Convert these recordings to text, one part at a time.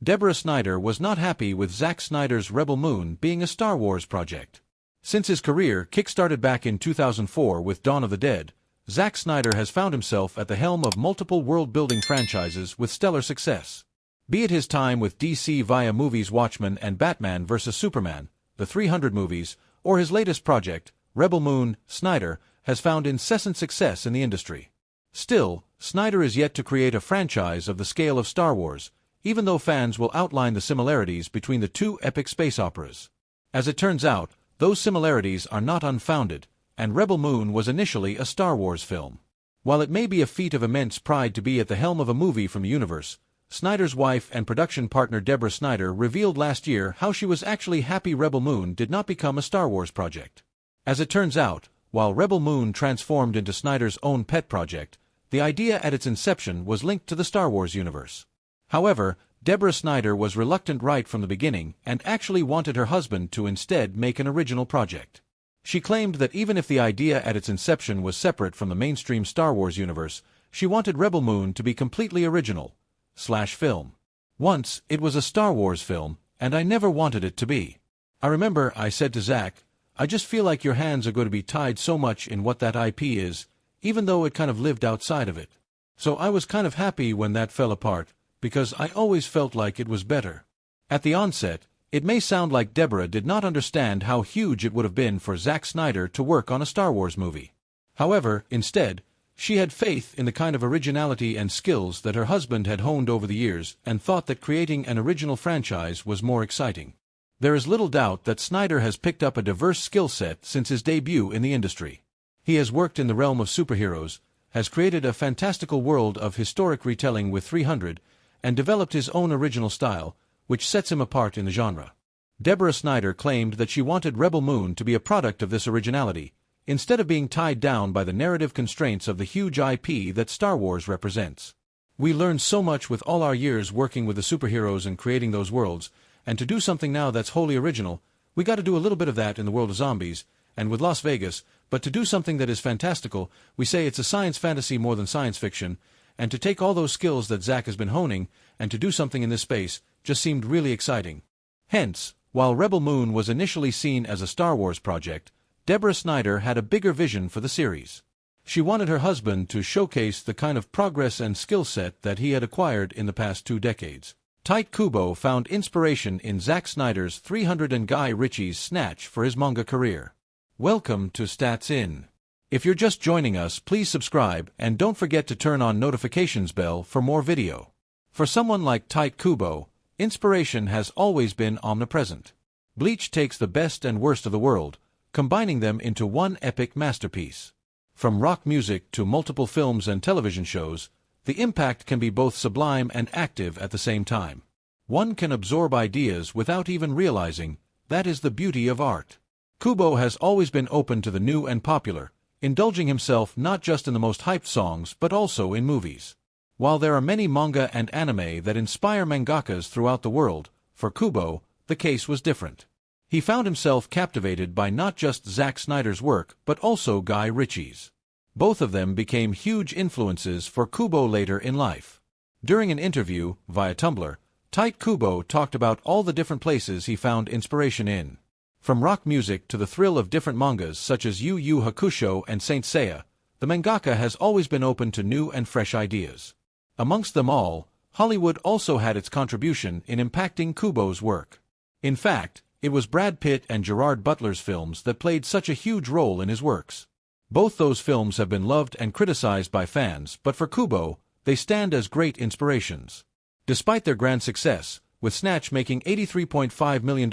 Deborah Snyder was not happy with Zack Snyder's Rebel Moon being a Star Wars project. Since his career kick-started back in 2004 with Dawn of the Dead, Zack Snyder has found himself at the helm of multiple world-building franchises with stellar success. Be it his time with DC via movies Watchmen and Batman vs. Superman, the 300 movies, or his latest project, Rebel Moon, Snyder has found incessant success in the industry. Still, Snyder is yet to create a franchise of the scale of Star Wars, even though fans will outline the similarities between the two epic space operas. As it turns out, those similarities are not unfounded, and Rebel Moon was initially a Star Wars film. While it may be a feat of immense pride to be at the helm of a movie from the universe, Snyder's wife and production partner Deborah Snyder revealed last year how she was actually happy Rebel Moon did not become a Star Wars project. As it turns out, while Rebel Moon transformed into Snyder's own pet project, the idea at its inception was linked to the Star Wars universe. However, Deborah Snyder was reluctant right from the beginning and actually wanted her husband to instead make an original project. She claimed that even if the idea at its inception was separate from the mainstream Star Wars universe, she wanted Rebel Moon to be completely original/film. Once, it was a Star Wars film, and I never wanted it to be. I remember I said to Zack, I just feel like your hands are going to be tied so much in what that IP is, even though it kind of lived outside of it. So I was kind of happy when that fell apart, because I always felt like it was better. At the onset, it may sound like Deborah did not understand how huge it would have been for Zack Snyder to work on a Star Wars movie. However, instead, she had faith in the kind of originality and skills that her husband had honed over the years and thought that creating an original franchise was more exciting. There is little doubt that Snyder has picked up a diverse skill set since his debut in the industry. He has worked in the realm of superheroes, has created a fantastical world of historic retelling with 300, and developed his own original style, which sets him apart in the genre. Deborah Snyder claimed that she wanted Rebel Moon to be a product of this originality, instead of being tied down by the narrative constraints of the huge IP that Star Wars represents. We learned so much with all our years working with the superheroes and creating those worlds, and to do something now that's wholly original, we got to do a little bit of that in the world of zombies, and with Las Vegas, but to do something that is fantastical, we say it's a science fantasy more than science fiction, and to take all those skills that Zack has been honing, and to do something in this space, just seemed really exciting. Hence, while Rebel Moon was initially seen as a Star Wars project, Deborah Snyder had a bigger vision for the series. She wanted her husband to showcase the kind of progress and skill set that he had acquired in the past 2 decades. Tite Kubo found inspiration in Zack Snyder's 300 and Guy Ritchie's Snatch for his manga career. Welcome to Stats In. If you're just joining us, please subscribe and don't forget to turn on notifications bell for more video. For someone like Tite Kubo, inspiration has always been omnipresent. Bleach takes the best and worst of the world, combining them into one epic masterpiece. From rock music to multiple films and television shows, the impact can be both sublime and active at the same time. One can absorb ideas without even realizing that is the beauty of art. Kubo has always been open to the new and popular, indulging himself not just in the most hyped songs but also in movies. While there are many manga and anime that inspire mangakas throughout the world, for Kubo, the case was different. He found himself captivated by not just Zack Snyder's work but also Guy Ritchie's. Both of them became huge influences for Kubo later in life. During an interview, via Tumblr, Tite Kubo talked about all the different places he found inspiration in. From rock music to the thrill of different mangas such as Yu Yu Hakusho and Saint Seiya, the mangaka has always been open to new and fresh ideas. Amongst them all, Hollywood also had its contribution in impacting Kubo's work. In fact, it was Brad Pitt and Gerard Butler's films that played such a huge role in his works. Both those films have been loved and criticized by fans, but for Kubo, they stand as great inspirations. Despite their grand success, with Snatch making $83.5 million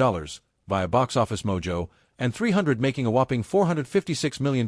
via Box Office Mojo and 300 making a whopping $456 million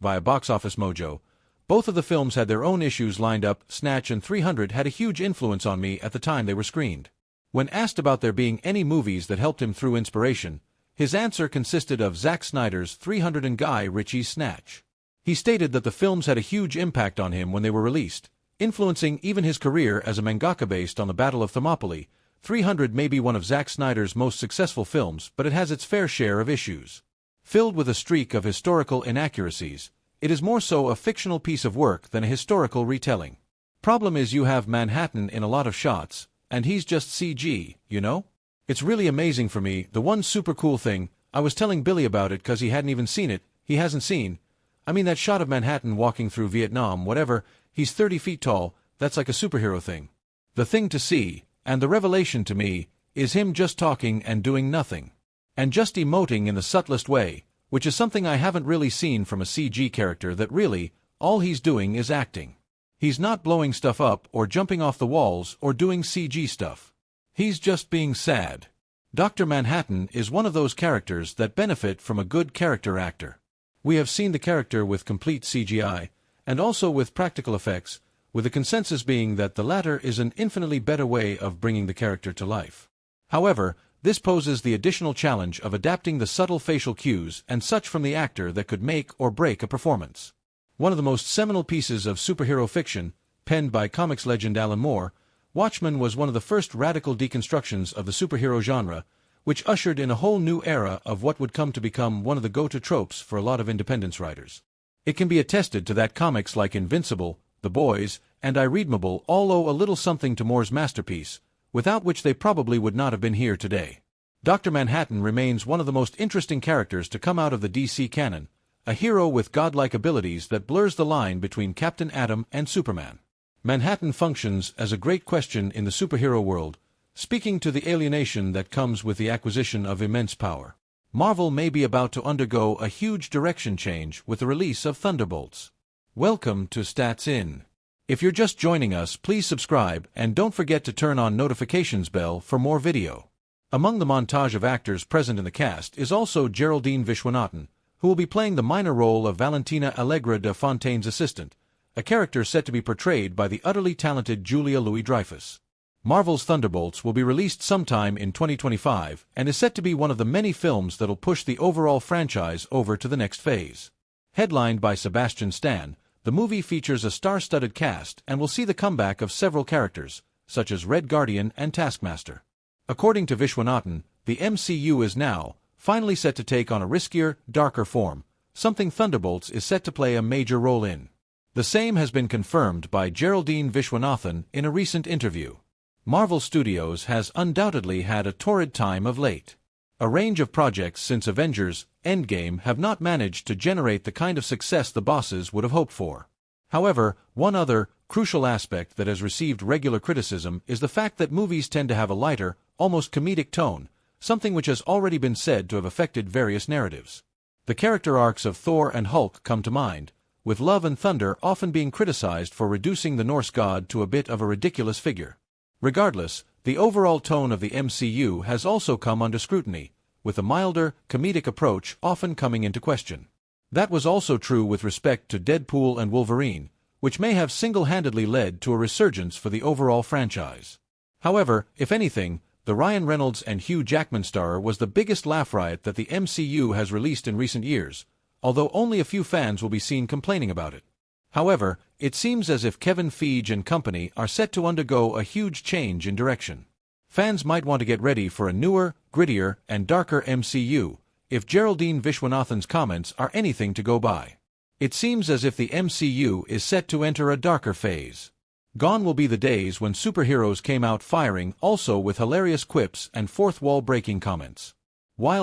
via Box Office Mojo, both of the films had their own issues lined up. Snatch and 300 had a huge influence on me at the time they were screened. When asked about there being any movies that helped him through inspiration, his answer consisted of Zack Snyder's 300 and Guy Ritchie's Snatch. He stated that the films had a huge impact on him when they were released, influencing even his career as a mangaka. Based on the Battle of Thermopylae, 300 may be one of Zack Snyder's most successful films, but it has its fair share of issues. Filled with a streak of historical inaccuracies, it is more so a fictional piece of work than a historical retelling. Problem is you have Manhattan in a lot of shots, and he's just CG, you know? It's really amazing for me. The one super cool thing, I was telling Billy about it 'cause he hadn't even seen it, he hasn't seen. I mean that shot of Manhattan walking through Vietnam, whatever, he's 30 feet tall, that's like a superhero thing. The thing to see, and the revelation to me, is him just talking and doing nothing. And just emoting in the subtlest way, which is something I haven't really seen from a CG character that really, all he's doing is acting. He's not blowing stuff up or jumping off the walls or doing CG stuff. He's just being sad. Dr. Manhattan is one of those characters that benefit from a good character actor. We have seen the character with complete CGI, and also with practical effects, with the consensus being that the latter is an infinitely better way of bringing the character to life. However, this poses the additional challenge of adapting the subtle facial cues and such from the actor that could make or break a performance. One of the most seminal pieces of superhero fiction, penned by comics legend Alan Moore, Watchmen was one of the first radical deconstructions of the superhero genre, which ushered in a whole new era of what would come to become one of the go-to tropes for a lot of independence writers. It can be attested to that comics like Invincible, The Boys, and Irredeemable all owe a little something to Moore's masterpiece, without which they probably would not have been here today. Dr. Manhattan remains one of the most interesting characters to come out of the DC canon, a hero with godlike abilities that blurs the line between Captain Atom and Superman. Manhattan functions as a great question in the superhero world, speaking to the alienation that comes with the acquisition of immense power. Marvel may be about to undergo a huge direction change with the release of Thunderbolts. Welcome to Stats In. If you're just joining us, please subscribe and don't forget to turn on notifications bell for more video. Among the montage of actors present in the cast is also Geraldine Viswanathan, who will be playing the minor role of Valentina Allegra de Fontaine's assistant, a character set to be portrayed by the utterly talented Julia Louis-Dreyfus. Marvel's Thunderbolts will be released sometime in 2025 and is set to be one of the many films that'll push the overall franchise over to the next phase. Headlined by Sebastian Stan, the movie features a star-studded cast and will see the comeback of several characters, such as Red Guardian and Taskmaster. According to Viswanathan, the MCU is now, finally set to take on a riskier, darker form, something Thunderbolts is set to play a major role in. The same has been confirmed by Geraldine Viswanathan in a recent interview. Marvel Studios has undoubtedly had a torrid time of late. A range of projects since Avengers Endgame have not managed to generate the kind of success the bosses would have hoped for. However, one other crucial aspect that has received regular criticism is the fact that movies tend to have a lighter, almost comedic tone, something which has already been said to have affected various narratives. The character arcs of Thor and Hulk come to mind, with Love and Thunder often being criticized for reducing the Norse god to a bit of a ridiculous figure. Regardless, the overall tone of the MCU has also come under scrutiny, with a milder, comedic approach often coming into question. That was also true with respect to Deadpool and Wolverine, which may have single-handedly led to a resurgence for the overall franchise. However, if anything, the Ryan Reynolds and Hugh Jackman star was the biggest laugh riot that the MCU has released in recent years, although only a few fans will be seen complaining about it. However, it seems as if Kevin Feige and company are set to undergo a huge change in direction. Fans might want to get ready for a newer, grittier, and darker MCU, if Geraldine Viswanathan's comments are anything to go by. It seems as if the MCU is set to enter a darker phase. Gone will be the days when superheroes came out firing, also with hilarious quips and fourth-wall-breaking comments. While